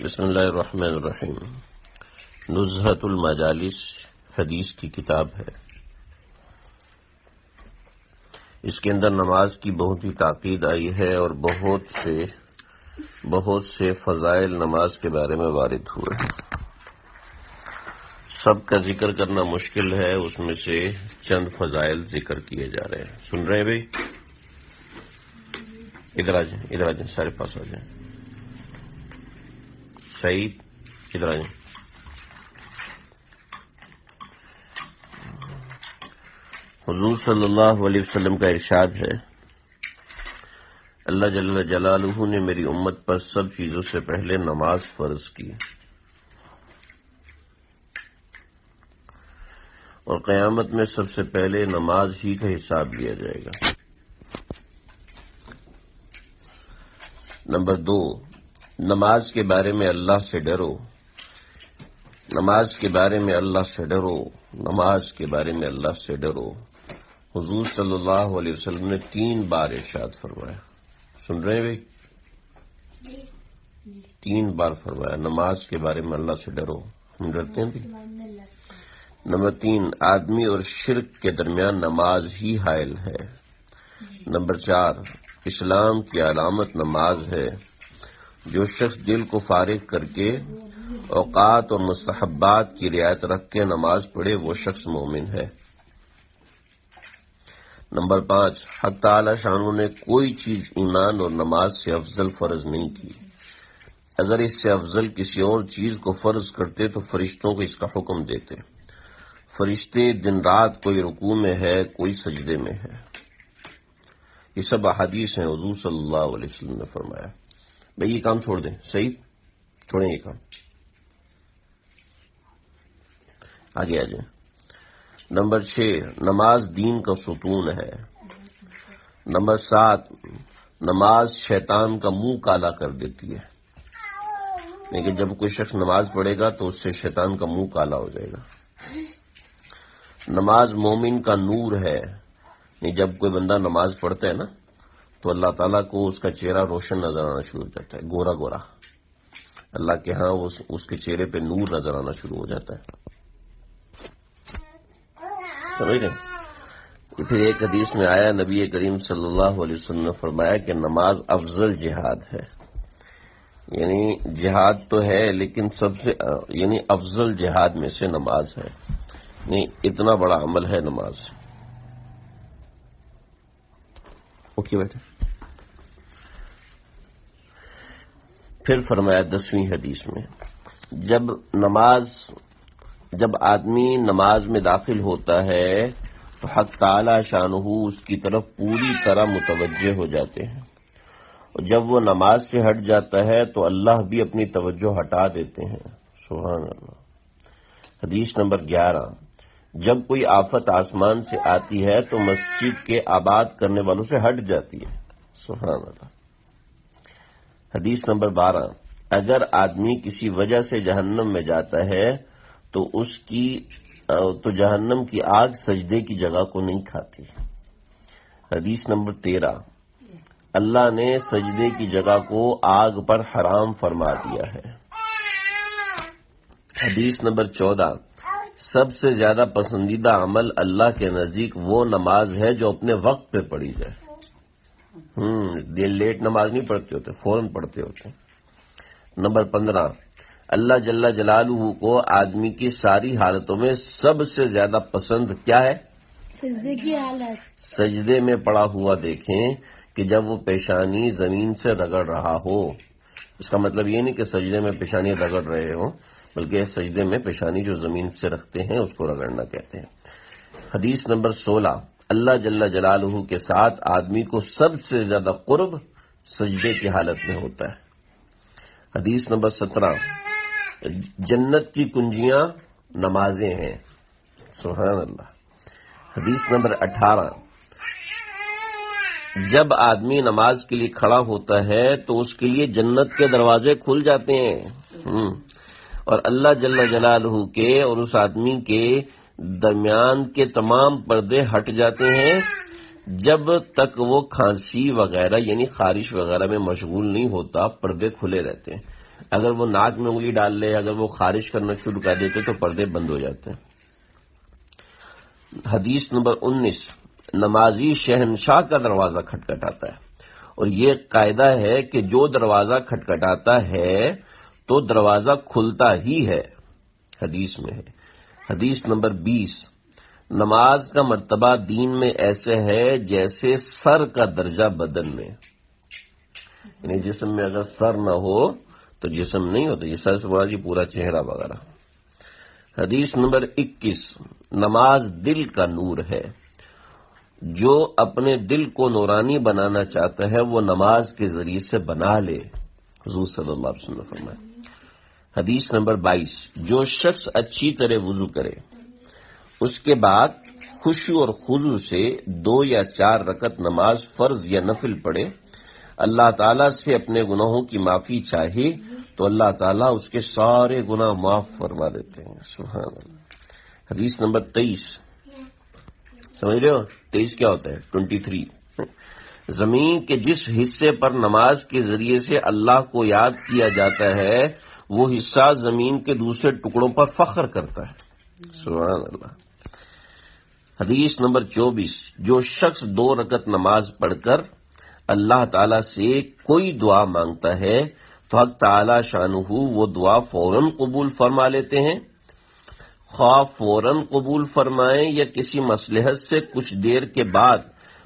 بسم اللہ الرحمن الرحیم۔ نزہۃ المجالس حدیث کی کتاب ہے۔ اس کے اندر نماز کی بہت ہی تاکید آئی ہے اور بہت سے فضائل نماز کے بارے میں وارد ہوئے ہیں۔ سب کا ذکر کرنا مشکل ہے، اس میں سے چند فضائل ذکر کیے جا رہے ہیں۔ سن رہے ہیں بھائی؟ ادھر آ جائیں سارے پاس آ جائیں۔ سعید ادھر آ جائیں۔ حضور صلی اللہ علیہ وسلم کا ارشاد ہے، اللہ جل جلالہ نے میری امت پر سب چیزوں سے پہلے نماز فرض کی اور قیامت میں سب سے پہلے نماز ہی کا حساب لیا جائے گا۔ نمبر 2، نماز کے بارے میں اللہ سے ڈرو۔ نماز کے بارے میں اللہ سے ڈرو۔ نماز کے بارے میں اللہ سے ڈرو۔ حضور صلی اللہ علیہ وسلم نے 3 بار ارشاد فرمایا۔ سن رہے ہیں بھائی؟ 3 بار فرمایا نماز کے بارے میں اللہ سے ڈرو۔ ہم ڈرتے ہیں بھی۔ نمبر 3، آدمی اور شرک کے درمیان نماز ہی حائل ہے۔ نمبر 4، اسلام کی علامت نماز ہے۔ جو شخص دل کو فارغ کر کے اوقات اور مستحبات کی رعایت رکھ کے نماز پڑھے وہ شخص مومن ہے۔ نمبر 5، حق تعالی شانہ نے کوئی چیز ایمان اور نماز سے افضل فرض نہیں کی۔ اگر اس سے افضل کسی اور چیز کو فرض کرتے تو فرشتوں کو اس کا حکم دیتے۔ فرشتے دن رات کوئی رکوع میں ہے، کوئی سجدے میں ہے۔ یہ سب احادیث ہیں، حضور صلی اللہ علیہ وسلم نے فرمایا۔ بھئی یہ کام چھوڑ دیں، صحیح چھوڑیں یہ کام، آگے آ جائیں۔ نمبر 6، نماز دین کا ستون ہے۔ نمبر 7، نماز شیطان کا منہ کالا کر دیتی ہے۔ لیکن جب کوئی شخص نماز پڑھے گا تو اس سے شیطان کا منہ کالا ہو جائے گا۔ نماز مومن کا نور ہے۔ جب کوئی بندہ نماز پڑھتا ہے نا تو اللہ تعالیٰ کو اس کا چہرہ روشن نظر آنا شروع ہو جاتا ہے، گورا گورا۔ اللہ کے ہاں اس کے چہرے پہ نور نظر آنا شروع ہو جاتا ہے۔ سمجھ رہے ہیں؟ پھر ایک حدیث میں آیا، نبی کریم صلی اللہ علیہ وسلم نے فرمایا کہ نماز افضل جہاد ہے۔ یعنی جہاد تو ہے لیکن سب سے افضل جہاد میں سے نماز ہے۔ نہیں، اتنا بڑا عمل ہے نماز۔ اوکے بیٹھے۔ پھر فرمایا 10ویں حدیث میں، جب آدمی نماز میں داخل ہوتا ہے تو حق تعالی شانہ اس کی طرف پوری طرح متوجہ ہو جاتے ہیں، اور جب وہ نماز سے ہٹ جاتا ہے تو اللہ بھی اپنی توجہ ہٹا دیتے ہیں۔ سبحان اللہ۔ حدیث نمبر 11، جب کوئی آفت آسمان سے آتی ہے تو مسجد کے آباد کرنے والوں سے ہٹ جاتی ہے۔ سبحان اللہ۔ حدیث نمبر 12، اگر آدمی کسی وجہ سے جہنم میں جاتا ہے تو جہنم کی آگ سجدے کی جگہ کو نہیں کھاتی۔ حدیث نمبر 13، اللہ نے سجدے کی جگہ کو آگ پر حرام فرما دیا ہے۔ حدیث نمبر 14، سب سے زیادہ پسندیدہ عمل اللہ کے نزدیک وہ نماز ہے جو اپنے وقت پہ پڑھی جائے۔ لیٹ نماز نہیں پڑھتے ہوتے، فوراً پڑھتے ہوتے۔ نمبر 15، اللہ جل جلالہ کو آدمی کی ساری حالتوں میں سب سے زیادہ پسند کیا ہے؟ سجدے کی حالت۔ سجدے میں پڑا ہوا دیکھیں کہ جب وہ پیشانی زمین سے رگڑ رہا ہو۔ اس کا مطلب یہ نہیں کہ سجدے میں پیشانی رگڑ رہے ہو، بلکہ سجدے میں پیشانی جو زمین سے رکھتے ہیں اس کو رگڑنا کہتے ہیں۔ حدیث نمبر 16، اللہ جل جلالہ کے ساتھ آدمی کو سب سے زیادہ قرب سجدے کی حالت میں ہوتا ہے۔ حدیث نمبر 17، جنت کی کنجیاں نمازیں ہیں۔ سبحان اللہ۔ حدیث نمبر 18، جب آدمی نماز کے لیے کھڑا ہوتا ہے تو اس کے لیے جنت کے دروازے کھل جاتے ہیں، اور اللہ جل جلالہ کے اور اس آدمی کے درمیان کے تمام پردے ہٹ جاتے ہیں جب تک وہ کھانسی وغیرہ یعنی خارش وغیرہ میں مشغول نہیں ہوتا، پردے کھلے رہتے ہیں۔ اگر وہ ناک میں انگلی ڈال لے، اگر وہ خارج کرنا شروع کر دیتے تو پردے بند ہو جاتے ہیں۔ حدیث نمبر 19، نمازی شہنشاہ کا دروازہ کھٹکھٹاتا ہے، اور یہ قاعدہ ہے کہ جو دروازہ کھٹکھٹاتا ہے تو دروازہ کھلتا ہی ہے، حدیث میں ہے۔ حدیث نمبر 20، نماز کا مرتبہ دین میں ایسے ہے جیسے سر کا درجہ بدن میں، یعنی جسم میں اگر سر نہ ہو تو جسم نہیں ہوتا، یہ سر سے بڑا جی پورا چہرہ وغیرہ۔ حدیث نمبر 21، نماز دل کا نور ہے، جو اپنے دل کو نورانی بنانا چاہتا ہے وہ نماز کے ذریعے سے بنا لے، حضور صلی اللہ علیہ وسلم نے فرمایا۔ حدیث نمبر 22، جو شخص اچھی طرح وضو کرے، اس کے بعد خشوع اور خضوع سے 2 یا 4 رکعت نماز فرض یا نفل پڑھے، اللہ تعالیٰ سے اپنے گناہوں کی معافی چاہے تو اللہ تعالیٰ اس کے سارے گناہ معاف فرما دیتے ہیں، سبحان اللہ۔ حدیث نمبر 23، سمجھ رہے ہو 23 کیا ہوتا ہے؟ 23، زمین کے جس حصے پر نماز کے ذریعے سے اللہ کو یاد کیا جاتا ہے وہ حصہ زمین کے دوسرے ٹکڑوں پر فخر کرتا ہے، سبحان اللہ۔ حدیث نمبر 24، جو شخص 2 رکعت نماز پڑھ کر اللہ تعالیٰ سے کوئی دعا مانگتا ہے تو حق تعالیٰ شانہ وہ دعا فوراً قبول فرما لیتے ہیں، خواہ فوراً قبول فرمائیں یا کسی مصلحت سے کچھ دیر کے بعد،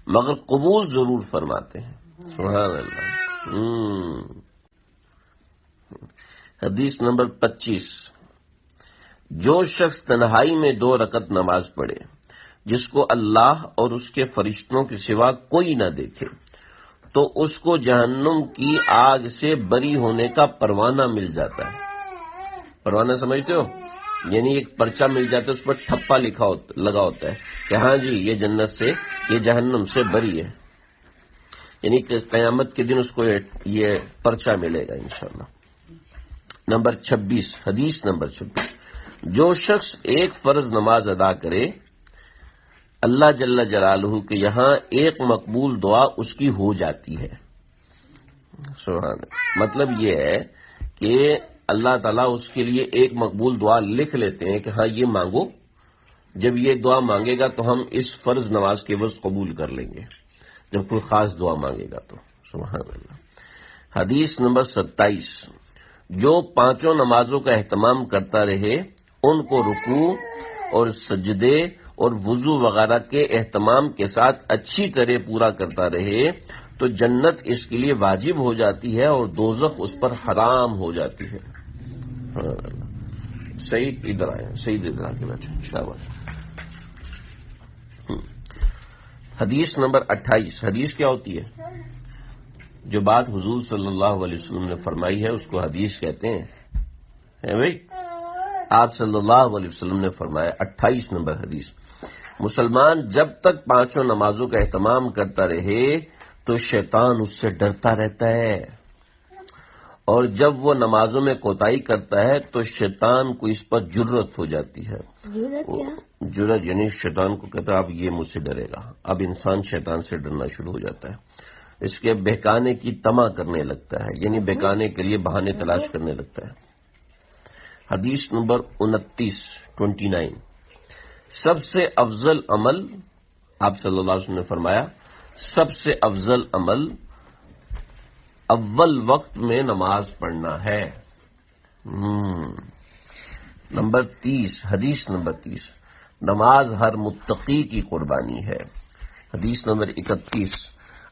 مگر قبول ضرور فرماتے ہیں، سبحان اللہ۔ حدیث نمبر 25، جو شخص تنہائی میں 2 رکعت نماز پڑھے جس کو اللہ اور اس کے فرشتوں کے سوا کوئی نہ دیکھے تو اس کو جہنم کی آگ سے بری ہونے کا پروانہ مل جاتا ہے۔ پروانہ سمجھتے ہو؟ یعنی ایک پرچہ مل جاتا ہے، اس پر ٹھپا لگا ہوتا ہے کہ ہاں جی یہ جنت سے، یہ جہنم سے بری ہے، یعنی کہ قیامت کے دن اس کو یہ پرچہ ملے گا انشاءاللہ۔ نمبر 26، حدیث نمبر 26، جو شخص ایک فرض نماز ادا کرے اللہ جل جلالہ کے یہاں ایک مقبول دعا اس کی ہو جاتی ہے، سبحان اللہ۔ مطلب یہ ہے کہ اللہ تعالیٰ اس کے لیے ایک مقبول دعا لکھ لیتے ہیں کہ ہاں یہ مانگو، جب یہ دعا مانگے گا تو ہم اس فرض نماز کے عوض قبول کر لیں گے، جب کوئی خاص دعا مانگے گا تو، سبحان اللہ۔ حدیث نمبر 27، جو 5 نمازوں کا اہتمام کرتا رہے، ان کو رکوع اور سجدے اور وضو وغیرہ کے اہتمام کے ساتھ اچھی طرح پورا کرتا رہے تو جنت اس کے لیے واجب ہو جاتی ہے اور دوزخ اس پر حرام ہو جاتی ہے۔ سعید ادھر آئے، سعید ادھر آ کے بیٹھے، شاباش۔ حدیث نمبر 28، حدیث کیا ہوتی ہے؟ جو بات حضور صلی اللہ علیہ وسلم نے فرمائی ہے اس کو حدیث کہتے ہیں، ہے بھائی؟ آپ صلی اللہ علیہ وسلم نے فرمایا، 28 نمبر حدیث، مسلمان جب تک 5 نمازوں کا اہتمام کرتا رہے تو شیطان اس سے ڈرتا رہتا ہے، اور جب وہ نمازوں میں کوتاہی کرتا ہے تو شیطان کو اس پر جرت ہو جاتی ہے۔ جرت یعنی شیطان کو کہتا ہے اب یہ مجھ سے ڈرے گا، اب انسان شیطان سے ڈرنا شروع ہو جاتا ہے، اس کے بہکانے کی طمع کرنے لگتا ہے، یعنی بہکانے کے لیے بہانے تلاش کرنے لگتا ہے۔ حدیث نمبر 29، سب سے افضل عمل، آپ صلی اللہ علیہ وسلم نے فرمایا سب سے افضل عمل اول وقت میں نماز پڑھنا ہے۔ نمبر 30، حدیث نمبر 30، نماز ہر متقی کی قربانی ہے۔ حدیث نمبر 31،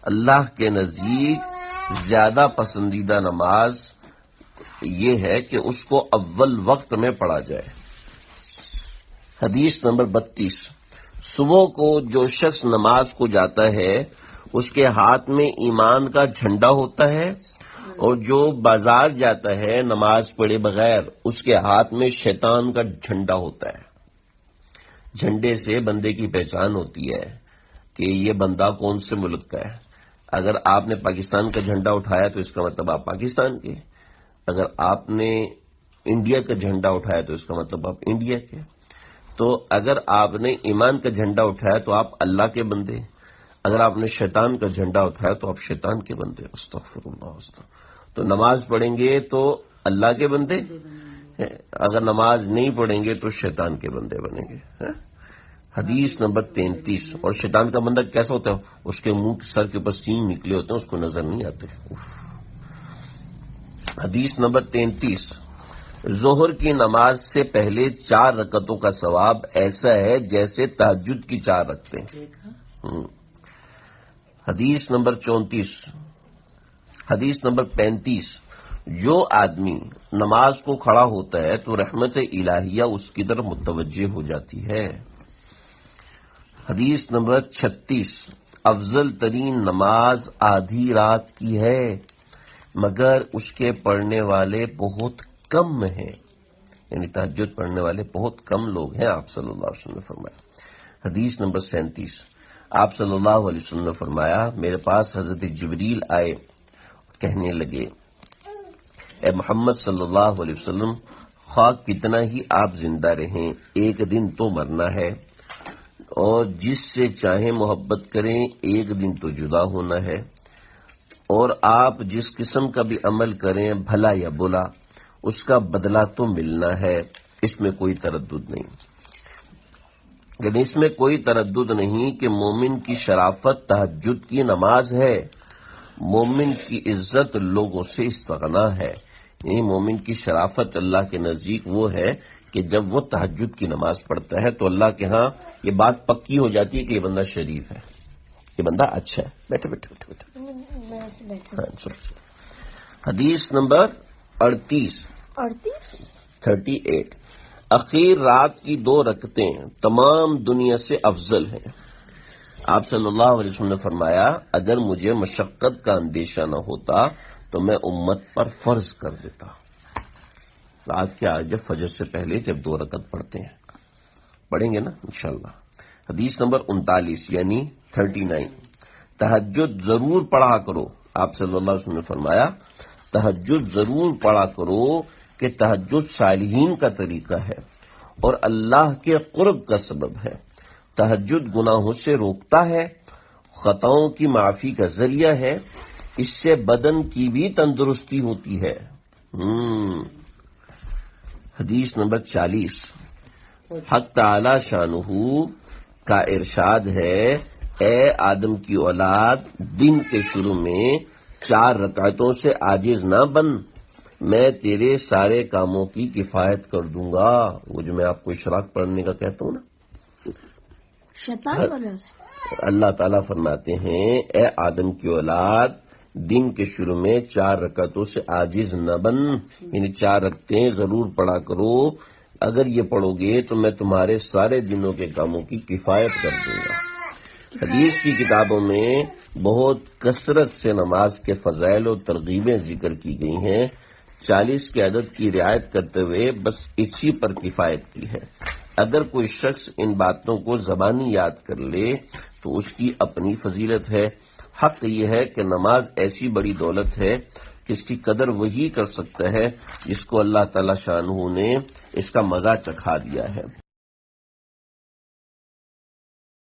اللہ کے نزدیک زیادہ پسندیدہ نماز یہ ہے کہ اس کو اول وقت میں پڑھا جائے۔ حدیث نمبر 32، صبح کو جو شخص نماز کو جاتا ہے اس کے ہاتھ میں ایمان کا جھنڈا ہوتا ہے، اور جو بازار جاتا ہے نماز پڑھے بغیر اس کے ہاتھ میں شیطان کا جھنڈا ہوتا ہے۔ جھنڈے سے بندے کی پہچان ہوتی ہے کہ یہ بندہ کون سے ملک کا ہے۔ اگر آپ نے پاکستان کا جھنڈا اٹھایا تو اس کا مطلب آپ پاکستان کے، اگر آپ نے انڈیا کا جھنڈا اٹھایا تو اس کا مطلب آپ انڈیا کے، تو اگر آپ نے ایمان کا جھنڈا اٹھایا تو آپ اللہ کے بندے، اگر آپ نے شیطان کا جھنڈا اٹھایا تو آپ شیطان کے بندے۔ استغفر اللہ۔ تو نماز پڑھیں گے تو اللہ کے بندے، اگر نماز نہیں پڑھیں گے تو شیطان کے بندے بنیں گے. حدیث نمبر 33. اور شیطان کا بندہ کیسا ہوتا ہے؟ اس کے منہ سر کے اوپر سینگ نکلے ہوتے ہیں، اس کو نظر نہیں آتے. حدیث نمبر 33. ظہر کی نماز سے پہلے 4 رکعتوں کا ثواب ایسا ہے جیسے تہجد کی 4 رکعتیں. حدیث نمبر 34. حدیث نمبر 35. جو آدمی نماز کو کھڑا ہوتا ہے تو رحمت الہیہ اس کی طرف متوجہ ہو جاتی ہے. حدیث نمبر 36. افضل ترین نماز آدھی رات کی ہے مگر اس کے پڑھنے والے بہت کم ہیں، یعنی تہجد پڑھنے والے بہت کم لوگ ہیں، آپ صلی اللہ علیہ وسلم نے فرمایا. حدیث نمبر 37. آپ صلی اللہ علیہ وسلم نے فرمایا میرے پاس حضرت جبریل آئے، کہنے لگے اے محمد صلی اللہ علیہ وسلم، خواہ کتنا ہی آپ زندہ رہیں ایک دن تو مرنا ہے، اور جس سے چاہیں محبت کریں ایک دن تو جدا ہونا ہے، اور آپ جس قسم کا بھی عمل کریں بھلا یا بلا اس کا بدلہ تو ملنا ہے، اس میں کوئی تردد نہیں. لیکن اس میں کوئی تردد نہیں کہ مومن کی شرافت تہجد کی نماز ہے، مومن کی عزت لوگوں سے استغنا ہے. یعنی مومن کی شرافت اللہ کے نزدیک وہ ہے کہ جب وہ تہجد کی نماز پڑھتا ہے تو اللہ کے ہاں یہ بات پکی ہو جاتی ہے کہ یہ بندہ شریف ہے، یہ بندہ اچھا ہے. بیٹھے بیٹھے بیٹھے بیٹھے. حدیث نمبر 38. اخیر رات کی 2 رکعتیں تمام دنیا سے افضل ہیں. آپ صلی اللہ علیہ وسلم نے فرمایا اگر مجھے مشقت کا اندیشہ نہ ہوتا تو میں امت پر فرض کر دیتا. رات کے جب فجر سے پہلے جب 2 رکعت پڑھتے ہیں، پڑھیں گے نا انشاءاللہ. حدیث نمبر 39 یعنی 39. تہجد ضرور پڑھا کرو. آپ صلی اللہ علیہ وسلم نے فرمایا تہجد ضرور پڑھا کرو کہ تہجد صالحین کا طریقہ ہے اور اللہ کے قرب کا سبب ہے. تہجد گناہوں سے روکتا ہے، خطاؤں کی معافی کا ذریعہ ہے، اس سے بدن کی بھی تندرستی ہوتی ہے. حدیث نمبر 40. حق تعالی شانہ کا ارشاد ہے اے آدم کی اولاد دن کے شروع میں 4 رکعتوں سے عاجز نہ بن، میں تیرے سارے کاموں کی کفایت کر دوں گا. وہ جو میں آپ کو اشراق پڑھنے کا کہتا ہوں نا، اللہ تعالیٰ فرماتے ہیں اے آدم کی اولاد دن کے شروع میں 4 رکعتوں سے عاجز نہ بن، یعنی 4 رکعتیں ضرور پڑھا کرو. اگر یہ پڑھو گے تو میں تمہارے سارے دنوں کے کاموں کی کفایت کر دوں گا. حدیث کی کتابوں میں بہت کثرت سے نماز کے فضائل و ترغیبیں ذکر کی گئی ہیں. 40 کے عدد کی رعایت کرتے ہوئے بس اسی پر کفایت کی ہے. اگر کوئی شخص ان باتوں کو زبانی یاد کر لے تو اس کی اپنی فضیلت ہے. حق یہ ہے کہ نماز ایسی بڑی دولت ہے کہ اس کی قدر وہی کر سکتا ہے جس کو اللہ تعالی شانہ نے اس کا مزہ چکھا دیا ہے.